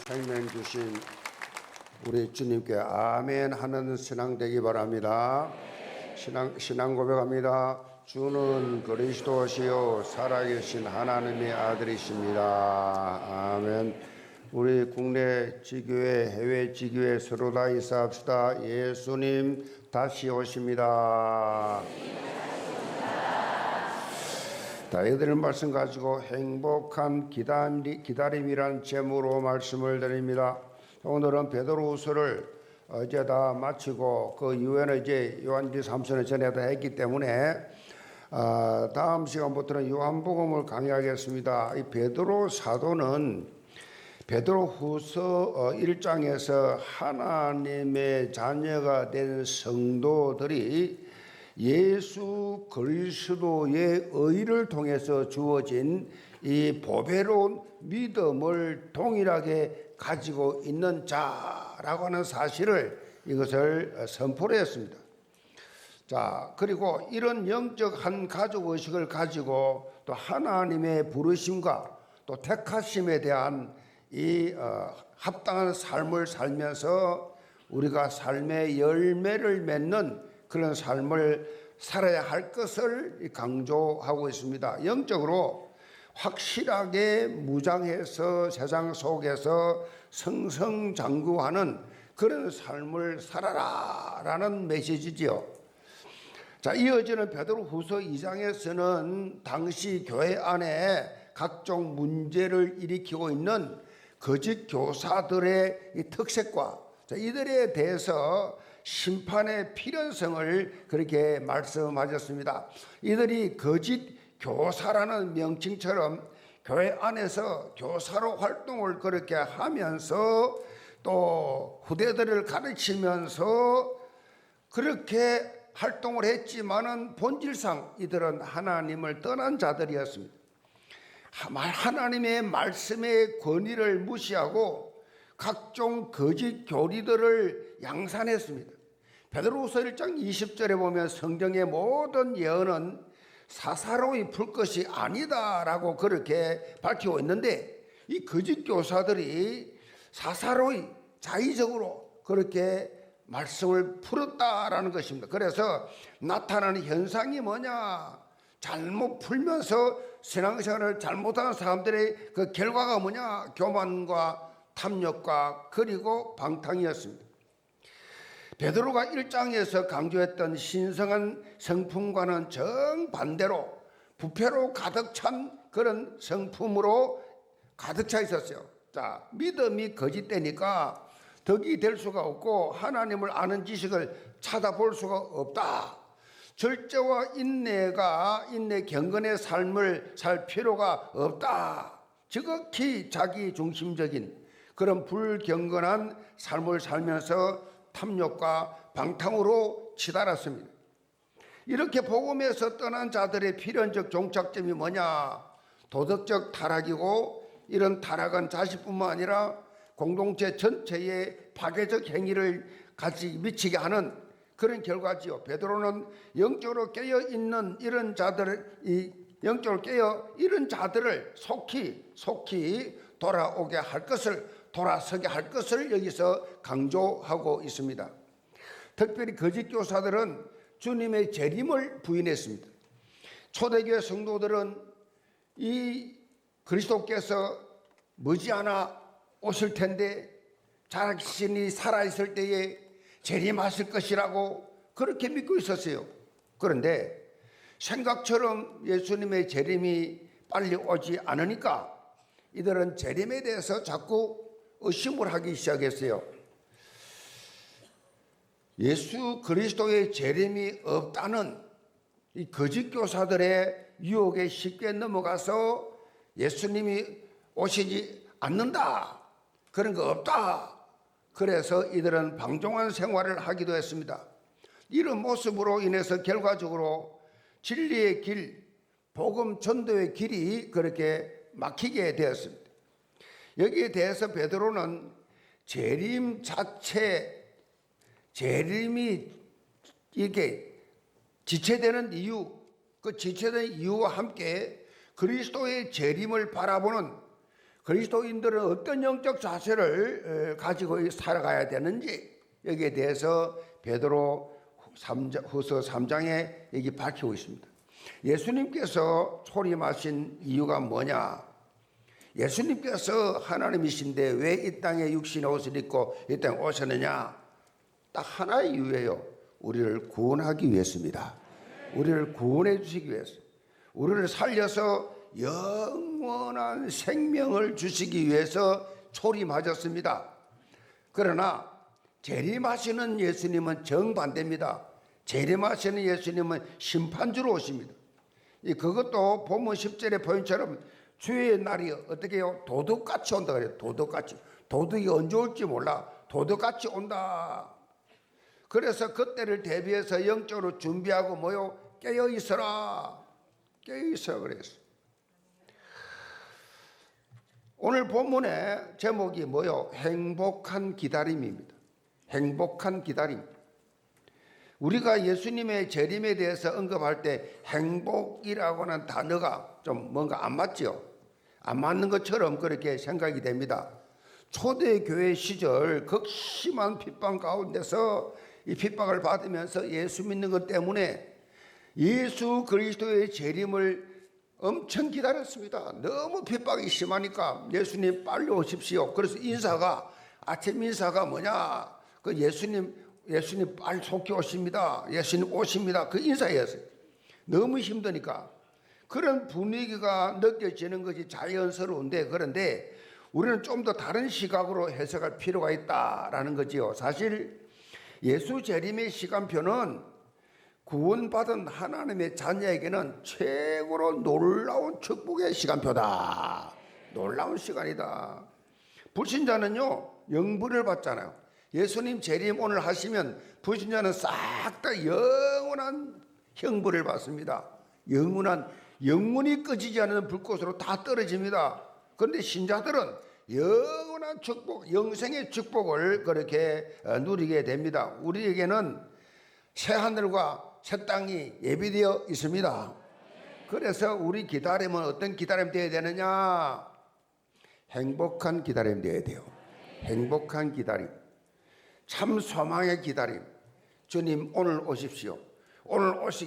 생명 주신 우리 주님께 아멘 하는 신앙 되기 바랍니다. 신앙 고백합니다. 주는 그리스도시요 살아계신 하나님의 아들이십니다. 아멘. 우리 국내 지교회, 해외 지교회 서로 다 인사합시다. 예수님 다시 오십니다. 다윗의 말씀 가지고 행복한 기다림이란 제목으로 말씀을 드립니다. 오늘은 베드로후서를 이제 다 마치고 그 이후에는 이제 요한일서 3서를 전에다 했기 때문에 다음 시간부터는 요한복음을 강의하겠습니다. 이 베드로 사도는 베드로후서 1장에서 하나님의 자녀가 된 성도들이 예수 그리스도의 의를 통해서 주어진 이 보배로운 믿음을 동일하게 가지고 있는 자라고 하는 사실을 이것을 선포를 했습니다. 자, 그리고 이런 영적 한 가족 의식을 가지고 또 하나님의 부르심과 또 택하심에 대한 이 합당한 삶을 살면서 우리가 삶의 열매를 맺는 그런 삶을 살아야 할 것을 강조하고 있습니다. 영적으로 확실하게 무장해서 세상 속에서 승승장구하는 그런 삶을 살아라 라는 메시지지요. 자, 이어지는 베드로후서 2장에서는 당시 교회 안에 각종 문제를 일으키고 있는 거짓 교사들의 이 특색과 이들에 대해서 심판의 필연성을 그렇게 말씀하셨습니다. 이들이 거짓 교사라는 명칭처럼 교회 안에서 교사로 활동을 그렇게 하면서 또 후대들을 가르치면서 그렇게 활동을 했지만은 본질상 이들은 하나님을 떠난 자들이었습니다. 하나님의 말씀의 권위를 무시하고 각종 거짓 교리들을 양산했습니다. 베드로후서 1장 20절에 보면 성경의 모든 예언은 사사로이 풀 것이 아니다라고 그렇게 밝히고 있는데 이 거짓 교사들이 사사로이 자의적으로 그렇게 말씀을 풀었다라는 것입니다. 그래서 나타나는 현상이 뭐냐? 잘못 풀면서 신앙생활을 잘못하는 사람들의 그 결과가 뭐냐? 교만과 탐욕과 그리고 방탕이었습니다. 베드로가 1장에서 강조했던 신성한 성품과는 정반대로 부패로 가득 찬 그런 성품으로 가득 차 있었어요. 자, 믿음이 거짓되니까 덕이 될 수가 없고 하나님을 아는 지식을 찾아볼 수가 없다. 절제와 인내 경건의 삶을 살 필요가 없다. 지극히 자기 중심적인 그런 불경건한 삶을 살면서 탐욕과 방탕으로 치달았습니다. 이렇게 복음에서 떠난 자들의 필연적 종착점이 뭐냐? 도덕적 타락이고 이런 타락은 자신뿐만 아니라 공동체 전체에 파괴적 행위를 같이 미치게 하는 그런 결과지요. 베드로는 영적으로 깨어 있는 이런 자들을 이런 자들을 속히 돌아오게 할 것을 돌아서게 할 것을 여기서 강조하고 있습니다. 특별히 거짓 교사들은 주님의 재림을 부인했습니다. 초대교회 성도들은 이 그리스도께서 머지않아 오실 텐데 자신이 살아있을 때에 재림하실 것이라고 그렇게 믿고 있었어요. 그런데 생각처럼 예수님의 재림이 빨리 오지 않으니까 이들은 재림에 대해서 자꾸 의심을 하기 시작했어요. 예수 그리스도의 재림이 없다는 이 거짓 교사들의 유혹에 쉽게 넘어가서 예수님이 오시지 않는다. 그런 거 없다. 그래서 이들은 방종한 생활을 하기도 했습니다. 이런 모습으로 인해서 결과적으로 진리의 길, 복음 전도의 길이 그렇게 막히게 되었습니다. 여기에 대해서 베드로는 재림이 이렇게 지체되는 이유, 그 지체된 이유와 함께 그리스도의 재림을 바라보는 그리스도인들은 어떤 영적 자세를 가지고 살아가야 되는지 여기에 대해서 베드로 후서 3장에 여기 밝히고 있습니다. 예수님께서 초림하신 이유가 뭐냐? 예수님께서 하나님이신데 왜 이 땅에 육신의 옷을 입고 이 땅에 오셨느냐? 딱 하나의 이유예요. 우리를 구원하기 위해서입니다. 우리를 구원해 주시기 위해서, 우리를 살려서 영원한 생명을 주시기 위해서 초림하셨습니다. 그러나 재림하시는 예수님은 정반대입니다. 재림하시는 예수님은 심판주로 오십니다. 그것도 본문 10절의 표현처럼 주의 날이 어떻게 해요? 도둑같이 온다 그래요. 도둑같이. 도둑이 언제 올지 몰라. 도둑같이 온다. 그래서 그때를 대비해서 영적으로 준비하고 뭐요? 깨어 있어라. 깨어 있어라 그랬어. 오늘 본문의 제목이 뭐요? 행복한 기다림입니다. 행복한 기다림. 우리가 예수님의 재림에 대해서 언급할 때 행복이라고 하는 단어가 좀 뭔가 안 맞죠? 안 맞는 것처럼 그렇게 생각이 됩니다. 초대교회 시절 극심한 핍박 가운데서 이 핍박을 받으면서 예수 믿는 것 때문에 예수 그리스도의 재림을 엄청 기다렸습니다. 너무 핍박이 심하니까 예수님 빨리 오십시오. 그래서 인사가 아침 인사가 뭐냐? 그 예수님 빨리 속히 오십니다. 예수님 오십니다. 그 인사였어요. 너무 힘드니까. 그런 분위기가 느껴지는 것이 자연스러운데, 그런데 우리는 좀 더 다른 시각으로 해석할 필요가 있다라는 거지요. 사실 예수 재림의 시간표는 구원받은 하나님의 자녀에게는 최고로 놀라운 축복의 시간표다. 놀라운 시간이다. 불신자는요, 영분을 받잖아요. 예수님 재림 오늘 하시면 불신자는 싹 다 영원한 형벌을 받습니다. 영원히 꺼지지 않는 불꽃으로 다 떨어집니다. 그런데 신자들은 영원한 축복, 영생의 축복을 그렇게 누리게 됩니다. 우리에게는 새 하늘과 새 땅이 예비되어 있습니다. 그래서 우리 기다림은 어떤 기다림 되어야 되느냐? 행복한 기다림 되어야 돼요. 행복한 기다림. 참 소망의 기다림. 주님 오늘 오십시오.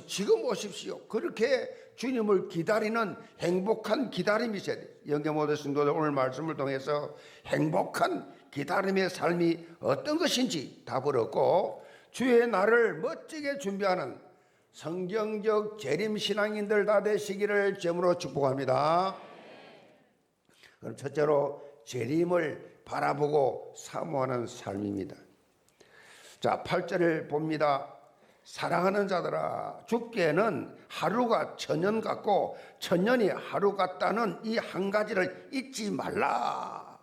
지금 오십시오. 그렇게 주님을 기다리는 행복한 기다림이 있어야 돼요. 영계 모든 성도들 오늘 말씀을 통해서 행복한 기다림의 삶이 어떤 것인지 답을 얻고 주의 날을 멋지게 준비하는 성경적 재림 신앙인들 다 되시기를 제물로 축복합니다. 그럼 첫째로 재림을 바라보고 사모하는 삶입니다. 자, 8절을 봅니다. 사랑하는 자들아, 주께는 하루가 천년 같고 천년이 하루 같다는 이 한 가지를 잊지 말라.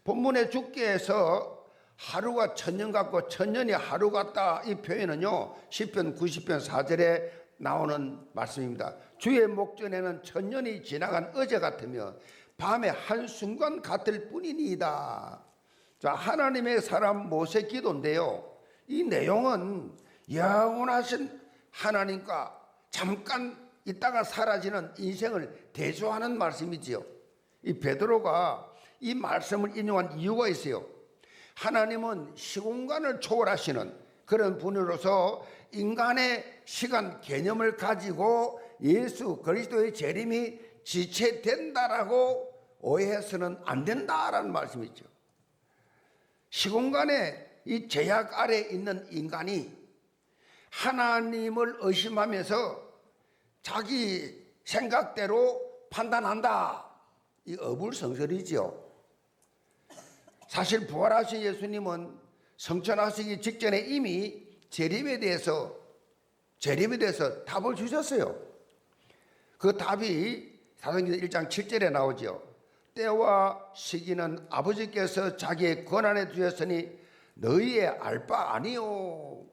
본문의 주께서 하루가 천년 같고 천년이 하루 같다, 이 표현은요 시편 90편 4절에 나오는 말씀입니다. 주의 목전에는 천년이 지나간 어제 같으며 밤의 한순간 같을 뿐이니이다. 자, 하나님의 사람 모세 기도인데요, 이 내용은 영원하신 하나님과 잠깐 있다가 사라지는 인생을 대조하는 말씀이지요. 이 베드로가 이 말씀을 인용한 이유가 있어요. 하나님은 시공간을 초월하시는 그런 분으로서 인간의 시간 개념을 가지고 예수 그리스도의 재림이 지체된다라고 오해해서는 안 된다라는 말씀이죠. 시공간의 이 제약 아래 있는 인간이 하나님을 의심하면서 자기 생각대로 판단한다, 이 어불성설이지요. 사실 부활하신 예수님은 성천하시기 직전에 이미 재림에 대해서 답을 주셨어요. 그 답이 사도행전 1장 7절에 나오죠. 때와 시기는 아버지께서 자기의 권한에 두셨으니 너희의 알 바 아니요.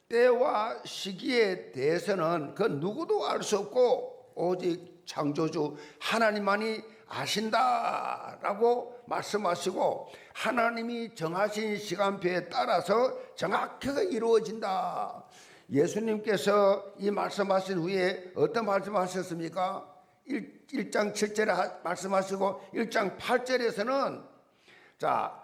때와 시기에 대해서는 그 누구도 알 수 없고 오직 창조주 하나님만이 아신다라고 말씀하시고, 하나님이 정하신 시간표에 따라서 정확하게 이루어진다. 예수님께서 이 말씀하신 후에 어떤 말씀하셨습니까? 1장 7절에 말씀하시고 1장 8절에서는 자,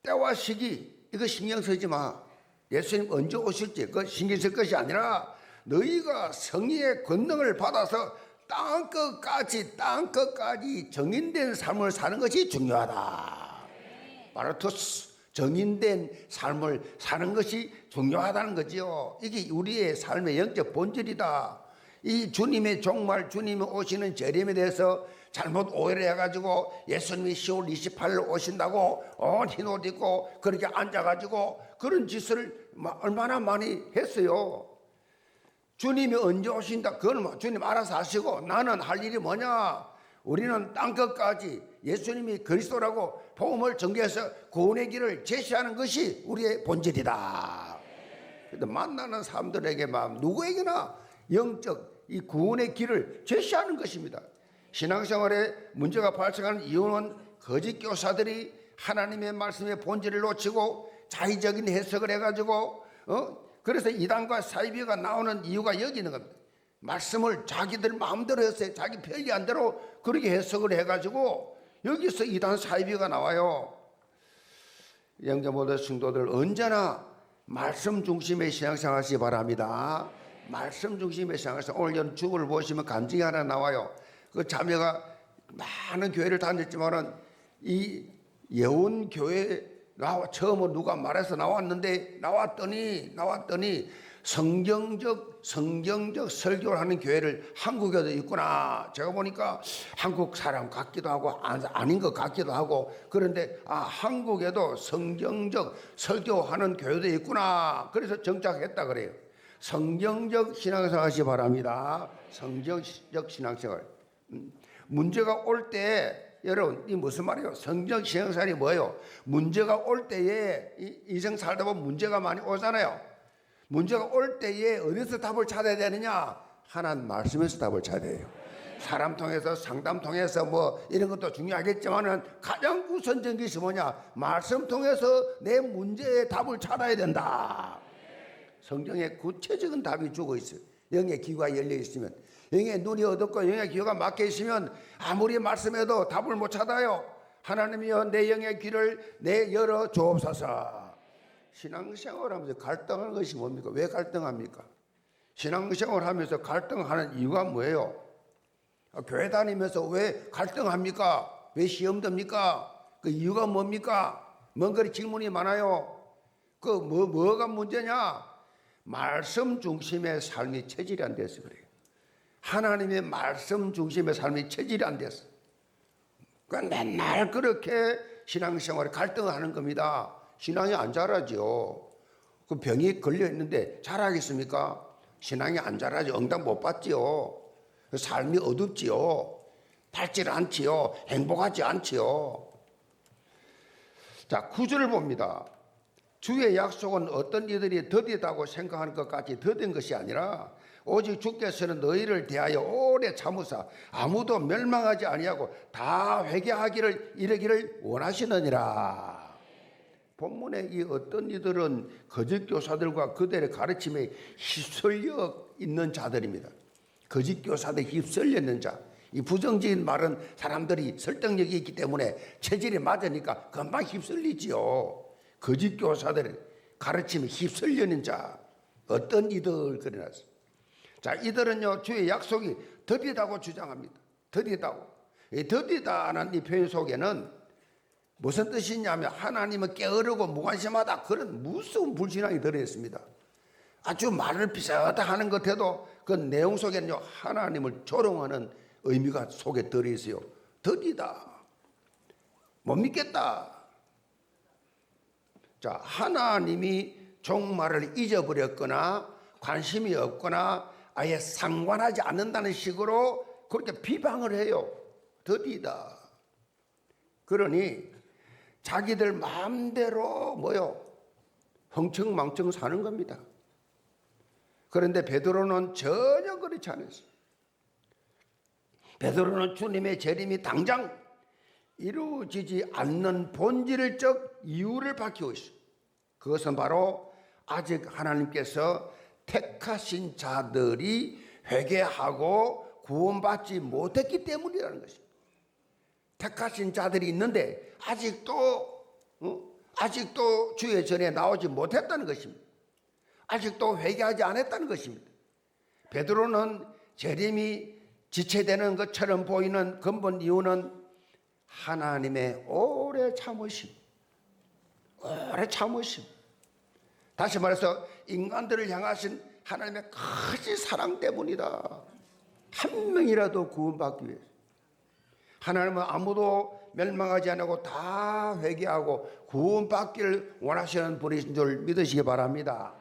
때와 시기 이거 신경 쓰지 마. 예수님 언제 오실지 그거 신경 쓸 것이 아니라 너희가 성령의 권능을 받아서 땅끝까지 정인된 삶을 사는 것이 중요하다. 마르토스 정인된 삶을 사는 것이 중요하다는 거지요. 이게 우리의 삶의 영적 본질이다. 이 주님의 종말 주님이 오시는 재림에 대해서 잘못 오해를 해가지고 예수님이 10월 28일 오신다고 흰 옷 입고 그렇게 앉아가지고 그런 짓을 얼마나 많이 했어요. 주님이 언제 오신다 그건 주님 알아서 하시고 나는 할 일이 뭐냐. 우리는 땅끝까지 예수님이 그리스도라고 복음을 전개해서 구원의 길을 제시하는 것이 우리의 본질이다. 그래서 만나는 사람들에게 누구에게나 영적 이 구원의 길을 제시하는 것입니다. 신앙생활에 문제가 발생하는 이유는 거짓 교사들이 하나님의 말씀의 본질을 놓치고 자의적인 해석을 해가지고 그래서 이단과 사이비가 나오는 이유가 여기 있는 겁니다. 말씀을 자기들 마음대로 했어요. 자기 편리한 대로 그렇게 해석을 해가지고 여기서 이단 사이비가 나와요. 영접모든 성도들 언제나 말씀 중심의 신앙생활 하시기 바랍니다. 말씀 중심의 신앙생활. 오늘 연 주보를 보시면 간증이 하나 나와요. 그 자매가 많은 교회를 다녔지만은 이 예원교회 처음으로 누가 말해서 나왔더니 성경적 설교를 하는 교회를 한국에도 있구나. 제가 보니까 한국 사람 같기도 하고 아닌 것 같기도 하고 그런데 한국에도 성경적 설교하는 교회도 있구나. 그래서 정착했다 그래요. 성경적 신앙생활 하시기 바랍니다. 성경적 신앙생활. 문제가 올 때 여러분 이 무슨 말이에요? 성경 신앙생활이 뭐예요? 문제가 올 때에 인생 살다 보면 문제가 많이 오잖아요. 문제가 올 때에 어디서 답을 찾아야 되느냐? 하나님 말씀에서 답을 찾아야 돼요. 사람 통해서 상담 통해서 이런 것도 중요하겠지만은 가장 우선적인 것이 뭐냐? 말씀 통해서 내 문제에 답을 찾아야 된다. 성경에 구체적인 답이 죽어 있어요. 영의 귀가 열려 있으면, 영의 눈이 어둡고 영의 귀가 막혀 있으면 아무리 말씀해도 답을 못 찾아요. 하나님이여 내 영의 귀를 열어 주옵소서. 신앙생활하면서 갈등하는 것이 뭡니까? 왜 갈등합니까? 신앙생활하면서 갈등하는 이유가 뭐예요? 교회 다니면서 왜 갈등합니까? 왜 시험 듭니까? 그 이유가 뭡니까? 먼거리 질문이 많아요. 뭐가 문제냐? 말씀 중심의 삶이 체질이 안 돼서 그래요. 하나님의 말씀 중심의 삶이 체질이 안 됐어. 그러니까 맨날 그렇게 신앙생활에 갈등하는 겁니다. 신앙이 안 자라죠. 그 병이 걸려 있는데 자라겠습니까? 신앙이 안 자라죠. 응답 못 받지요. 삶이 어둡지요. 밝지 않지요. 행복하지 않지요. 자, 9절을 봅니다. 주의 약속은 어떤 이들이 더디다고 생각하는 것까지 더딘 것이 아니라 오직 주께서는 너희를 대하여 오래 참으사 아무도 멸망하지 아니하고 다 회개하기를 이르기를 원하시느니라. 본문에 이 어떤 이들은 거짓 교사들과 그들의 가르침에 휩쓸려 있는 자들입니다. 거짓 교사들 휩쓸려 있는 자. 이 부정적인 말은 사람들이 설득력이 있기 때문에 체질이 맞으니까 금방 휩쓸리지요. 거짓 교사들 가르침에 휩쓸려 있는 자. 어떤 이들 그래놨어요. 자, 이들은요 주의 약속이 더디다고 주장합니다. 더디다고. 이 더디다는 이 표현 속에는 무슨 뜻이냐면 하나님은 게으르고 무관심하다 그런 무서운 불신앙이 들어있습니다. 아주 말을 비슷하다 하는 것 해도 그 내용 속에는요 하나님을 조롱하는 의미가 속에 들어있어요. 더디다. 못 믿겠다. 자, 하나님이 종말을 잊어버렸거나 관심이 없거나 아예 상관하지 않는다는 식으로 그렇게 비방을 해요. 더디다. 그러니 자기들 마음대로 흥청망청 사는 겁니다. 그런데 베드로는 전혀 그렇지 않았어요. 베드로는 주님의 재림이 당장 이루어지지 않는 본질적 이유를 밝히고 있어요. 그것은 바로 아직 하나님께서 택하신 자들이 회개하고 구원받지 못했기 때문이라는 것입니다. 택하신 자들이 있는데 아직도 주의 전에 나오지 못했다는 것입니다. 아직도 회개하지 않았다는 것입니다. 베드로는 재림이 지체되는 것처럼 보이는 근본 이유는 하나님의 오래 참으심. 다시 말해서 인간들을 향하신 하나님의 크신 사랑 때문이다. 한 명이라도 구원받기 위해서. 하나님은 아무도 멸망하지 않고 다 회개하고 구원받기를 원하시는 분이신 줄 믿으시기 바랍니다.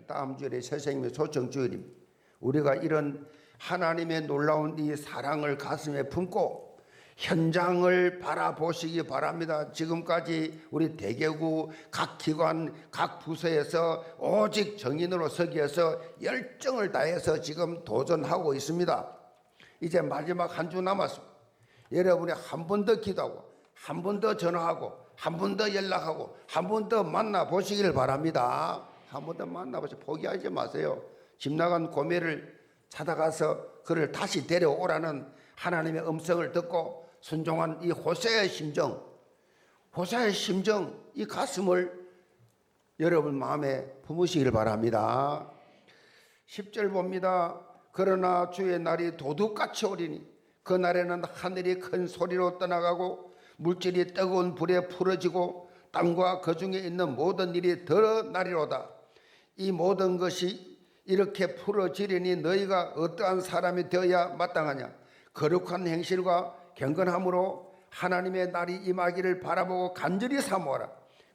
다음 주일에 새생명의 초청주일입니다. 우리가 이런 하나님의 놀라운 이 사랑을 가슴에 품고 현장을 바라보시기 바랍니다. 지금까지 우리 대개구 각 기관, 각 부서에서 오직 정인으로 서기 위해서 열정을 다해서 지금 도전하고 있습니다. 이제 마지막 한 주 남았습니다. 여러분이 한 번 더 기도하고 한 번 더 전화하고 한 번 더 연락하고 한 번 더 만나보시길 바랍니다. 한 번 더 만나보시고 포기하지 마세요. 집 나간 고매를 찾아가서 그를 다시 데려오라는 하나님의 음성을 듣고 순종한 이 호세의 심정, 이 가슴을 여러분 마음에 품으시길 바랍니다. 10절 봅니다. 그러나 주의 날이 도둑같이 오리니 그날에는 하늘이 큰 소리로 떠나가고 물질이 뜨거운 불에 풀어지고 땅과 그 중에 있는 모든 일이 드러나리로다. 이 모든 것이 이렇게 풀어지려니 너희가 어떠한 사람이 되어야 마땅하냐. 거룩한 행실과 경건함으로 하나님의 날이 임하기를 바라보고 간절히 사모하라.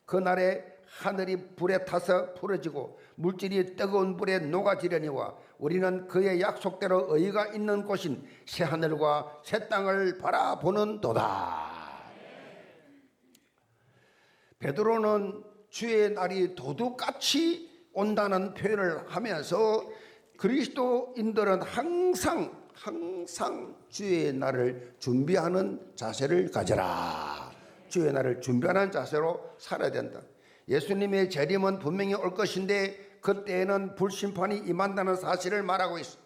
그날에 하늘이 불에 타서 풀어지고 물질이 뜨거운 불에 녹아지려니와 우리는 그의 약속대로 의가 있는 곳인 새하늘과 새 땅을 바라보는 도다. 베드로는 주의 날이 도둑같이 온다는 표현을 하면서 그리스도인들은 항상 주의 날을 준비하는 자세를 가져라. 주의 날을 준비하는 자세로 살아야 된다. 예수님의 재림은 분명히 올 것인데 그때에는 불심판이 임한다는 사실을 말하고 있어.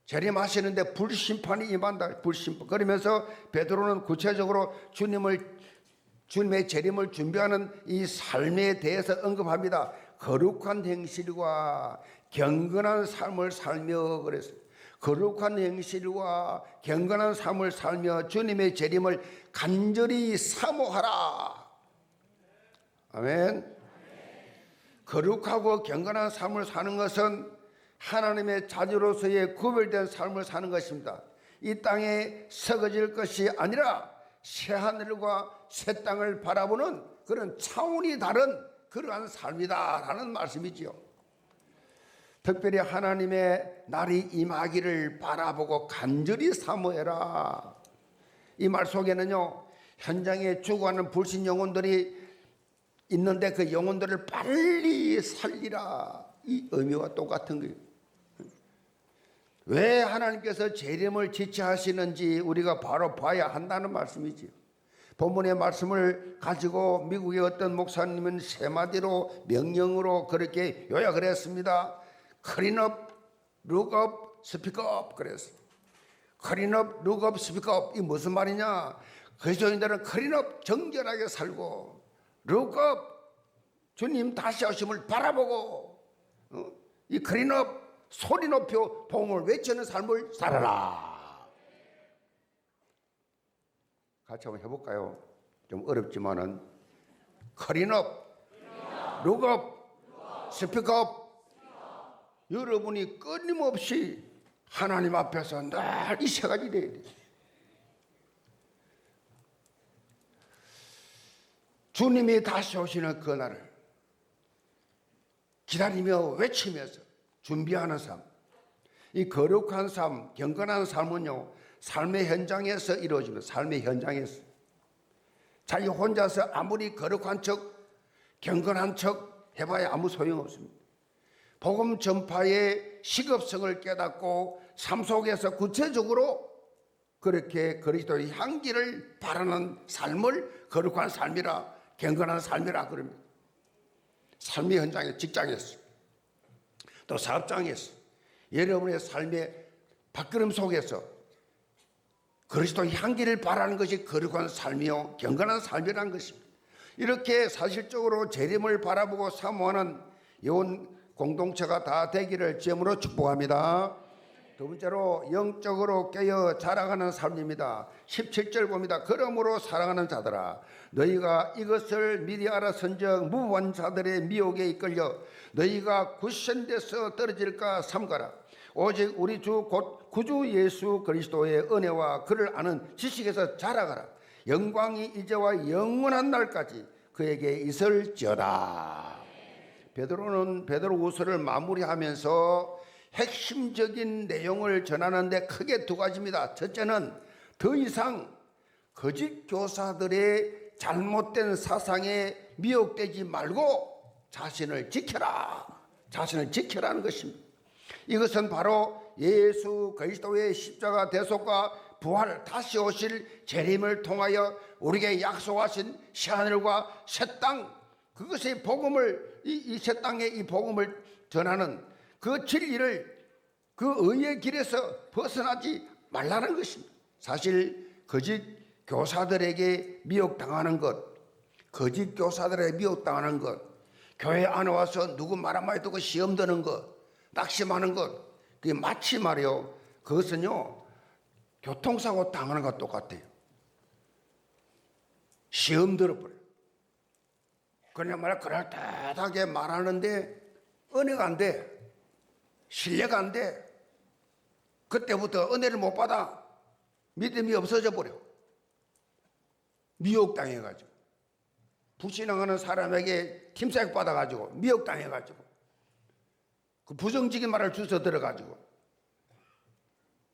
재림하시는데 불심판이 임한다. 불심판. 그러면서 베드로는 구체적으로 주님의 재림을 준비하는 이 삶에 대해서 언급합니다. 거룩한 행실과 경건한 삶을 살며 그랬어요. 거룩한 행실과 경건한 삶을 살며 주님의 재림을 간절히 사모하라. 아멘. 거룩하고 경건한 삶을 사는 것은 하나님의 자녀로서의 구별된 삶을 사는 것입니다. 이 땅에 썩어질 것이 아니라 새하늘과 새 땅을 바라보는 그런 차원이 다른 그러한 삶이다라는 말씀이지요. 특별히 하나님의 날이 임하기를 바라보고 간절히 사모해라. 이 말 속에는요, 현장에 죽어가는 불신 영혼들이 있는데 그 영혼들을 빨리 살리라, 이 의미와 똑같은 거예요. 왜 하나님께서 재림을 지체하시는지 우리가 바로 봐야 한다는 말씀이지요. 본문의 말씀을 가지고 미국의 어떤 목사님은 세 마디로 명령으로 그렇게 요약을 했습니다. Clean up, look up, speak up 그랬어요. Clean up, look up, speak up. 이 무슨 말이냐? 그리스도인들은 clean up, 정결하게 살고, look up, 주님 다시 오심을 바라보고, 이 clean up, 소리 높여 복음을 외치는 삶을 살아라. 같이 한번 해볼까요? 좀 어렵지만은 clean up, look up, speak up. 여러분이 끊임없이 하나님 앞에서 늘 이 세 가지 돼야 돼요. 주님이 다시 오시는 그날을 기다리며 외치면서 준비하는 삶, 이 거룩한 삶, 경건한 삶은요, 삶의 현장에서 이루어집니다. 삶의 현장에서. 자기 혼자서 아무리 거룩한 척, 경건한 척 해봐야 아무 소용없습니다. 복음 전파의 시급성을 깨닫고 삶 속에서 구체적으로 그렇게 그리스도의 향기를 바라는 삶을 거룩한 삶이라, 경건한 삶이라 그럽니다. 삶의 현장에, 직장에서, 또 사업장에서, 여러분의 삶의 밥그름 속에서 그리스도 향기를 바라는 것이 거룩한 삶이요 경건한 삶이라는 것입니다. 이렇게 사실적으로 재림을 바라보고 사모하는 온 공동체가 다 되기를 주님으로 축복합니다. 두 번째로 영적으로 깨어 자라가는 삶입니다. 17절 봅니다. 그러므로 사랑하는 자들아 너희가 이것을 미리 알아선즉 무고한 자들의 미혹에 이끌려 너희가 굳센데서 떨어질까 삼가라. 오직 우리 주 곧 구주 예수 그리스도의 은혜와 그를 아는 지식에서 자라가라. 영광이 이제와 영원한 날까지 그에게 있을지어다. 베드로는 베드로후서를 마무리하면서 핵심적인 내용을 전하는데 크게 두 가지입니다. 첫째는 더 이상 거짓 교사들의 잘못된 사상에 미혹되지 말고 자신을 지켜라. 자신을 지켜라는 것입니다. 이것은 바로 예수 그리스도의 십자가 대속과 부활 다시 오실 재림을 통하여 우리에게 약속하신 새하늘과 새 땅, 그것의 복음을 이 새 땅의 이 복음을 전하는 그 진리를 그 의의 길에서 벗어나지 말라는 것입니다. 사실 거짓 교사들에게 미혹당하는 것, 거짓 교사들에게 미혹당하는 것, 교회 안에 와서 누구 말 한마디 듣고 시험 드는 것, 낙심하는 것, 그게 마치 말이요, 그것은요 교통사고 당하는 것과 똑같아요. 시험 들어버려요. 그냥 말이야 그럴듯하게 말하는데 은혜가 안 돼, 신뢰가 안 돼. 그때부터 은혜를 못 받아. 믿음이 없어져 버려. 미혹당해가지고 불신앙하는 사람에게 팀색 받아가지고 미혹당해가지고 그 부정적인 말을 주워 들어가지고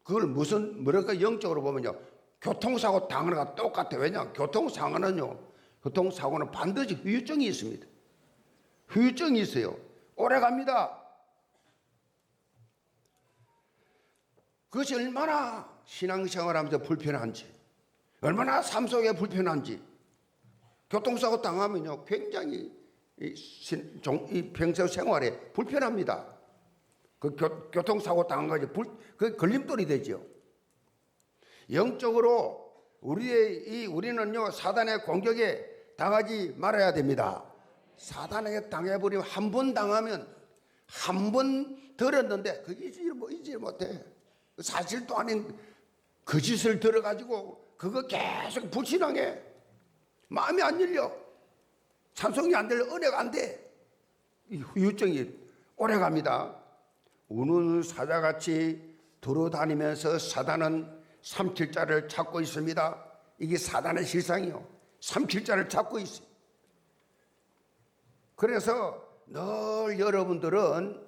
그걸 뭐랄까 영적으로 보면요 교통사고 당하는 것과 똑같아. 왜냐 교통사고는 반드시 후유증이 있습니다. 후유증이 있어요. 오래 갑니다. 그것이 얼마나 신앙생활하면서 불편한지, 얼마나 삶 속에 불편한지. 교통사고 당하면요 굉장히 이 평소 생활에 불편합니다. 그 교통사고 당한 것이 그 걸림돌이 되죠. 영적으로 우리는요 사단의 공격에 당하지 말아야 됩니다. 사단에게 당해버리면 한 번 당하면 한 번 들었는데 그게 잊지 못해. 사실도 아닌 거짓을 들어가지고 그거 계속 불신앙해. 마음이 안 열려. 찬송이 안 들려. 은혜가 안 돼. 이 후유증이 오래갑니다. 우는 사자같이 돌아다니면서 사단은 삼킬자를 찾고 있습니다. 이게 사단의 실상이요. 삼킬자를 찾고 있어요. 그래서 늘 여러분들은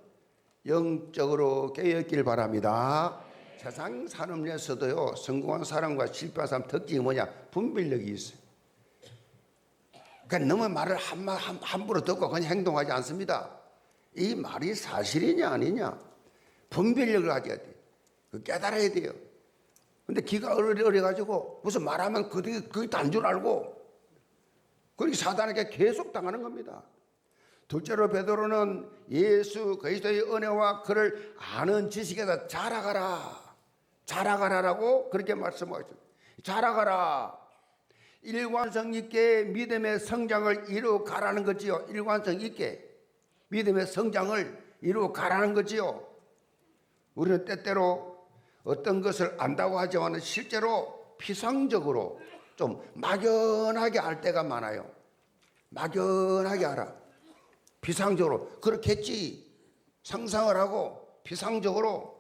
영적으로 깨어있길 바랍니다. 세상 산업에서도요 성공한 사람과 실패한 사람 특징이 뭐냐? 분별력이 있어요. 그러니까 너무 말을 함부로 듣고 그냥 행동하지 않습니다. 이 말이 사실이냐 아니냐 분별력을 가져야 돼요. 깨달아야 돼요. 근데 기가 어려가지고 무슨 말하면 그게 단 줄 알고 그렇게 사단에게 계속 당하는 겁니다. 둘째로 베드로는 예수 그리스도의 은혜와 그를 아는 지식에서 자라가라라고 그렇게 말씀하셨습니다. 자라가라. 일관성 있게 믿음의 성장을 이루어가라는 거지요. 일관성 있게 믿음의 성장을 이루어가라는 거지요. 우리는 때때로 어떤 것을 안다고 하지만 실제로 피상적으로 좀 막연하게 알 때가 많아요. 막연하게 알아. 피상적으로 그렇겠지 상상을 하고 피상적으로.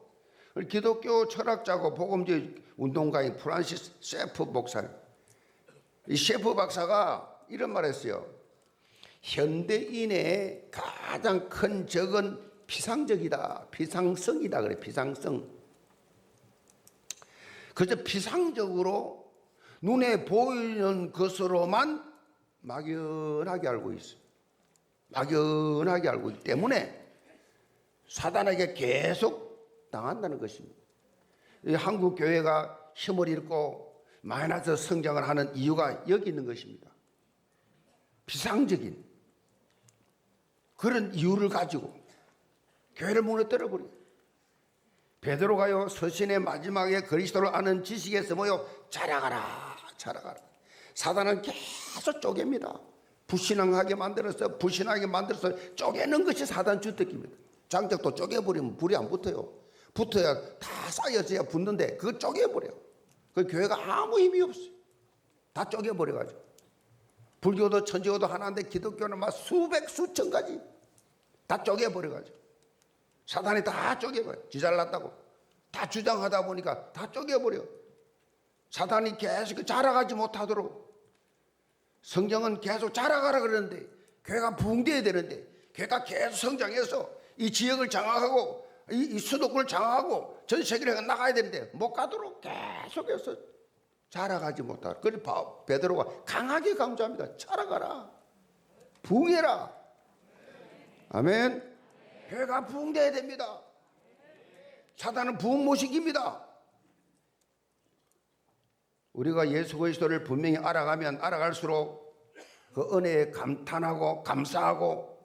기독교 철학자고 복음주의 운동가인 프란시스 셰프 목사, 이 셰프 박사가 이런 말 했어요. 현대인의 가장 큰 적은 피상적이다. 피상성이다. 그래, 피상성. 그래서 피상적으로 눈에 보이는 것으로만 막연하게 알고 있어요. 막연하게 알고 있기 때문에 사단에게 계속 당한다는 것입니다. 한국 교회가 힘을 잃고 마이너스 성장을 하는 이유가 여기 있는 것입니다. 피상적인 그런 이유를 가지고 교회를 무너뜨려 버려요. 베드로가요 서신의 마지막에 그리스도를 아는 지식에서 뭐요 자라가라. 사단은 계속 쪼갭니다. 불신하게 만들어서 쪼개는 것이 사단 주특기입니다. 장작도 쪼개버리면 불이 안 붙어요. 붙어야 다 쌓여져야 붙는데 그거 쪼개버려. 그 교회가 아무 힘이 없어요. 다 쪼개버려가지고. 불교도 천주교도 하나인데 기독교는 막 수백 수천 가지 다 쪼개버려가지고. 사단이 다 쪼개버려. 지 잘났다고 다 주장하다 보니까 다 쪼개버려. 사단이 계속 자라가지 못하도록. 성경은 계속 자라가라 그러는데 교회가 부흥돼야 되는데 교회가 계속 성장해서 이 지역을 장악하고 이 수도권을 장악하고 전 세계를 나가야 되는데 못 가도록 계속해서 자라가지 못하라. 그래서 베드로가 강하게 강조합니다. 자라가라. 부흥해라. 아멘. 교회가 부흥돼야 됩니다. 사단은 부흥 못 시킵니다. 우리가 예수 그리스도를 분명히 알아가면 알아갈수록 그 은혜에 감탄하고 감사하고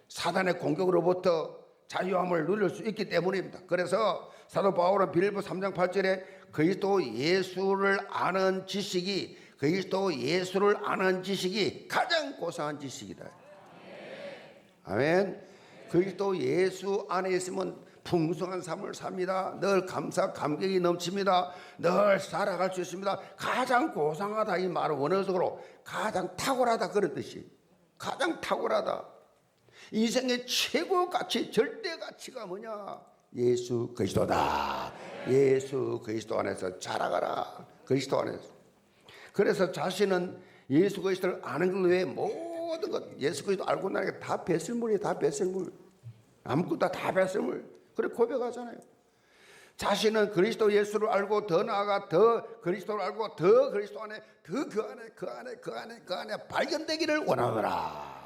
사단의 공격으로부터 자유함을 누릴 수 있기 때문입니다. 그래서 사도 바울은 빌립보 3장 8절에 그리스도 예수를 아는 지식이 가장 고상한 지식이다. 아멘. 그리스도 예수 안에 있으면 풍성한 삶을 삽니다. 늘 감격이 넘칩니다. 늘 살아갈 수 있습니다. 가장 고상하다 이 말은 원어적으로 가장 탁월하다 그런 뜻이. 가장 탁월하다. 인생의 최고 가치, 절대 가치가 뭐냐? 예수 그리스도다. 예수 그리스도 안에서 자라가라. 그리스도 안에서. 그래서 자신은 예수 그리스도를 아는 걸로 왜 모든 것 예수 그리스도 알고 나니까 다 배설물이에요. 다 배설물. 아무것도 다 배설물. 그래 고백하잖아요. 자신은 그리스도 예수를 알고 더 나아가 더 그리스도를 알고 더 그리스도 안에 더 그 안에 발견되기를 원하노라.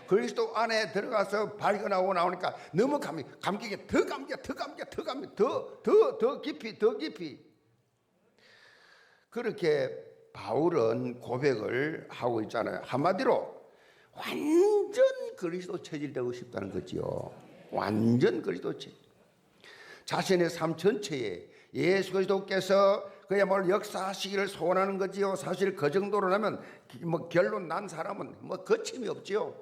그리스도 안에 들어가서 발견하고 나오니까 너무 감격이 더 깊이 그렇게 바울은 고백을 하고 있잖아요. 한마디로 완전 그리스도 체질되고 싶다는 거지요. 완전 그리스도 체질. 자신의 삶 전체에 예수 그리스도께서 그야말로 역사하시기를 소원하는 거지요. 사실 그 정도로라면 뭐 결론 난 사람은 뭐 거침이 없지요.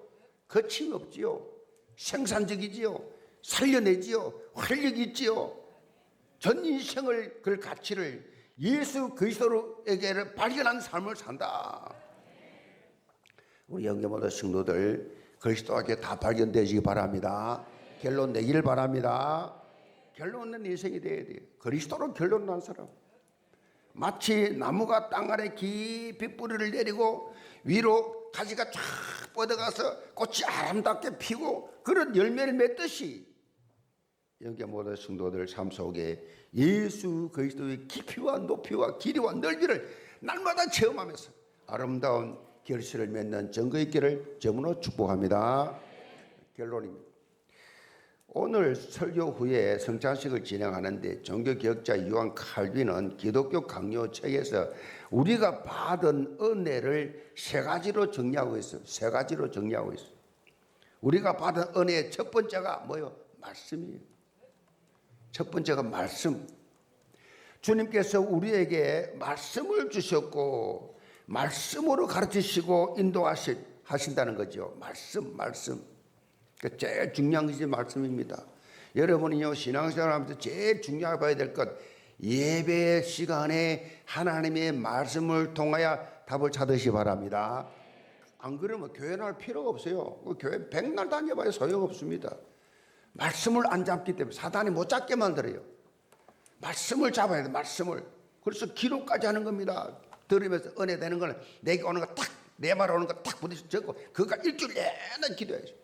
생산적이지요. 살려내지요. 활력이 있지요. 전 인생을 그 가치를 예수 그리스도에게 발견한 삶을 산다. 우리 영계모든 성도들 그리스도에게 다 발견되시기 바랍니다. 결론 내기를 바랍니다. 결론 낸 인생이 되어야 돼요. 그리스도로 결론 난 사람. 마치 나무가 땅 아래 깊이 뿌리를 내리고 위로 가지가 쫙 뻗어가서 꽃이 아름답게 피고 그런 열매를 맺듯이 여기 모든 성도들 삶 속에 예수 그리스도의 깊이와 높이와 길이와 넓이를 날마다 체험하면서 아름다운 결실을 맺는 증거 있기를 점으로 축복합니다. 결론입니다. 오늘 설교 후에 성찬식을 진행하는데 종교개혁자 요한 칼빈은 기독교 강요 책에서 우리가 받은 은혜를 세 가지로 정리하고 있어요. 우리가 받은 은혜의 첫 번째가 뭐예요? 말씀이에요. 첫 번째가 말씀. 주님께서 우리에게 말씀을 주셨고 말씀으로 가르치시고 인도하신다는 거죠. 말씀. 제일 중요한 것이 말씀입니다. 여러분이요 신앙생활 하면서 제일 중요하게 봐야 될 것 예배 시간에 하나님의 말씀을 통하여 답을 찾으시기 바랍니다. 안 그러면 교회 나올 필요가 없어요. 교회 백날 다녀봐야 소용없습니다. 말씀을 안 잡기 때문에 사단이 못 잡게 만들어요. 말씀을 잡아야 돼. 말씀을. 그래서 기도까지 하는 겁니다. 들으면서 은혜 되는 거는 내게 오는 거 딱 내 말 오는 거 딱 부딪혀 적고 그거 일주일 내내 기도해야죠.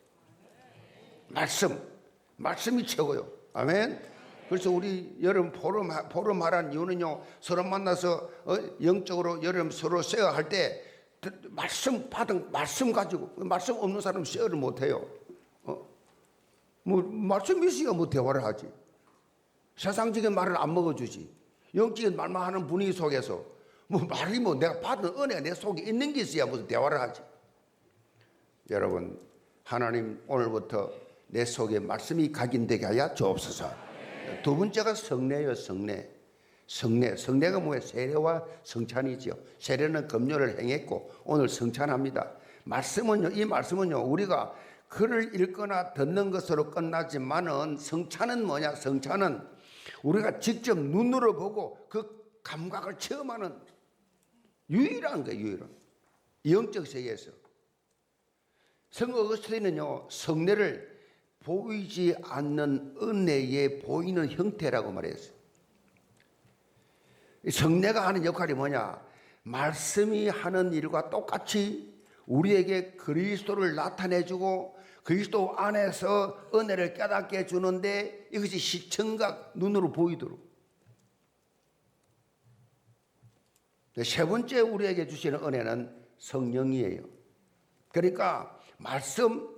말씀이 최고요. 아멘. 그래서 우리 여름 포럼 하라는 이유는요 서로 만나서 영적으로 여름 서로 쉐어할 때 말씀 받은 말씀 가지고 말씀 없는 사람은 쉐어를 못해요. 뭐 말씀이 있어야 뭐 대화를 하지. 세상적인 말을 안 먹어주지. 영적인 말만 하는 분위기 속에서 뭐 말이 뭐 내가 받은 은혜가 내 속에 있는 게 있어야 무슨 대화를 하지. 여러분 하나님 오늘부터 내 속에 말씀이 각인되게 하여 주옵소서. 두 번째가 성례예요. 성례가 뭐예요? 세례와 성찬이지요. 세례는 금요를 행했고 오늘 성찬합니다. 이 말씀은요 우리가 글을 읽거나 듣는 것으로 끝나지만은 성찬은 뭐냐? 성찬은 우리가 직접 눈으로 보고 그 감각을 체험하는 유일한 거예요. 유일한 영적 세계에서. 성도 어거스틴은요 성례를 보이지 않는 은혜에 보이는 형태라고 말했어요. 성례가 하는 역할이 뭐냐? 말씀이 하는 일과 똑같이 우리에게 그리스도를 나타내주고 그리스도 안에서 은혜를 깨닫게 해주는데 이것이 시청각 눈으로 보이도록. 세 번째 우리에게 주시는 은혜는 성령이에요. 그러니까 말씀,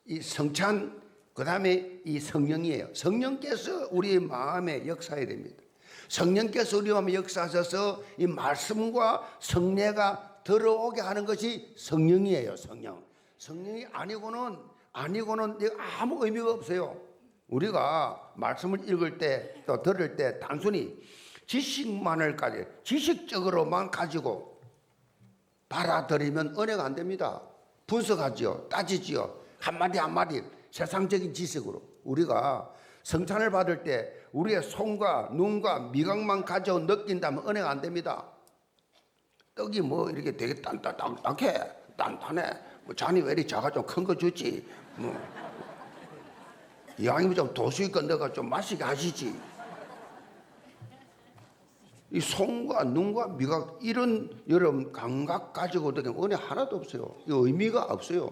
이 성찬, 그 다음에 이 성령이에요. 성령께서 우리의 마음에 역사해야 됩니다. 성령께서 우리 마음에 역사하셔서 이 말씀과 성례가 들어오게 하는 것이 성령이에요. 성령이 아니고는 아무 의미가 없어요. 우리가 말씀을 읽을 때 또 들을 때 단순히 지식적으로만 가지고 받아들이면 은혜가 안 됩니다. 분석하지요, 따지지요, 한마디 세상적인 지식으로. 우리가 성찬을 받을 때 우리의 손과 눈과 미각만 가져 느낀다면 은혜가 안 됩니다. 떡이 뭐 이렇게 되게 단단해. 뭐 잔이 왜 이렇게 작아? 좀 큰 거 주지. 뭐 이왕이면 좀 도수익 내가 좀 마시게 하시지. 이 손과 눈과 미각 이런 여러분 감각 가지고 느끼면 은혜 하나도 없어요. 이 의미가 없어요.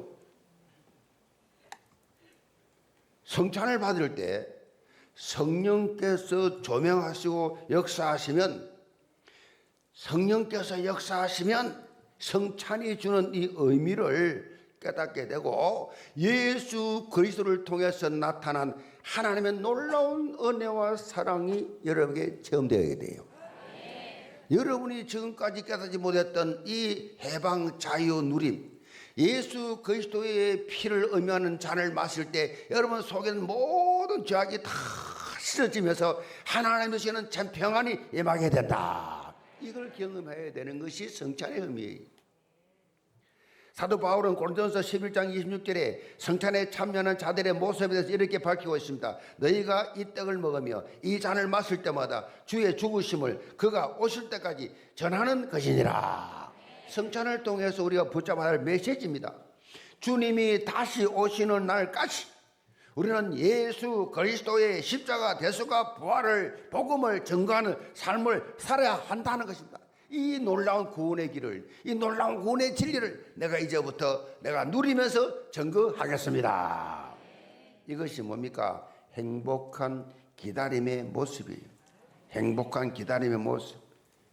성찬을 받을 때 성령께서 조명하시고 역사하시면 성찬이 주는 이 의미를 깨닫게 되고 예수 그리스도를 통해서 나타난 하나님의 놀라운 은혜와 사랑이 여러분에게 체험되어야 돼요. 여러분이 지금까지 깨닫지 못했던 이 해방 자유 누림, 예수 그리스도의 피를 의미하는 잔을 마실 때 여러분 속에는 모든 죄악이 다 씻어지면서 하나님의 주시는 참 평안이 임하게 된다. 이걸 경험해야 되는 것이 성찬의 의미예요. 사도 바울은 고린도전서 11장 26절에 성찬에 참여하는 자들의 모습에 대해서 이렇게 밝히고 있습니다. 너희가 이 떡을 먹으며 이 잔을 마실 때마다 주의 죽으심을 그가 오실 때까지 전하는 것이니라. 성찬을 통해서 우리가 붙잡아야 할 메시지입니다. 주님이 다시 오시는 날까지 우리는 예수 그리스도의 십자가 대속과 부활을 복음을 증거하는 삶을 살아야 한다는 것입니다. 이 놀라운 구원의 길을, 이 놀라운 구원의 진리를 내가 이제부터 내가 누리면서 증거하겠습니다. 이것이 뭡니까? 행복한 기다림의 모습이에요. 행복한 기다림의 모습.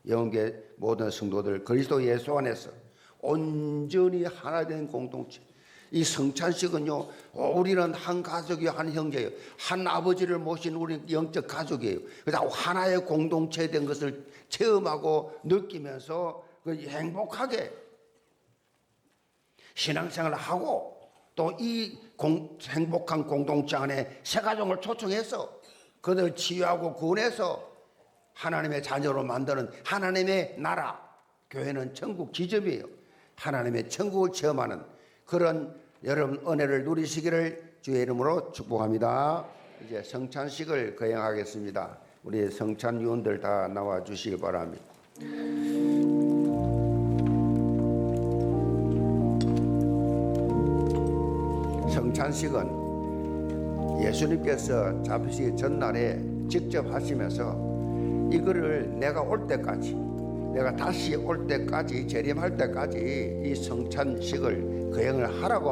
영계 모든 성도들 그리스도 예수 안에서 온전히 하나 된 공동체. 이 성찬식은요, 우리는 한 가족이요, 한 형제예요. 한 아버지를 모신 우리 영적 가족이에요. 그래서 하나의 공동체 된 것을 체험하고 느끼면서 행복하게 신앙생활을 하고 또 이 행복한 공동체 안에 새 가족을 초청해서 그들을 치유하고 구원해서 하나님의 자녀로 만드는 하나님의 나라, 교회는 천국 지점이에요. 하나님의 천국을 체험하는 그런 여러분 은혜를 누리시기를 주의 이름으로 축복합니다. 이제 성찬식을 거행하겠습니다. 우리 성찬 위원들 다 나와 주시기 바랍니다. 성찬식은 예수님께서 잡히시기 전날에 직접 하시면서 이거를 내가 올 때까지, 내가 다시 올 때까지, 재림할 때까지 이 성찬식을 거행을 하라고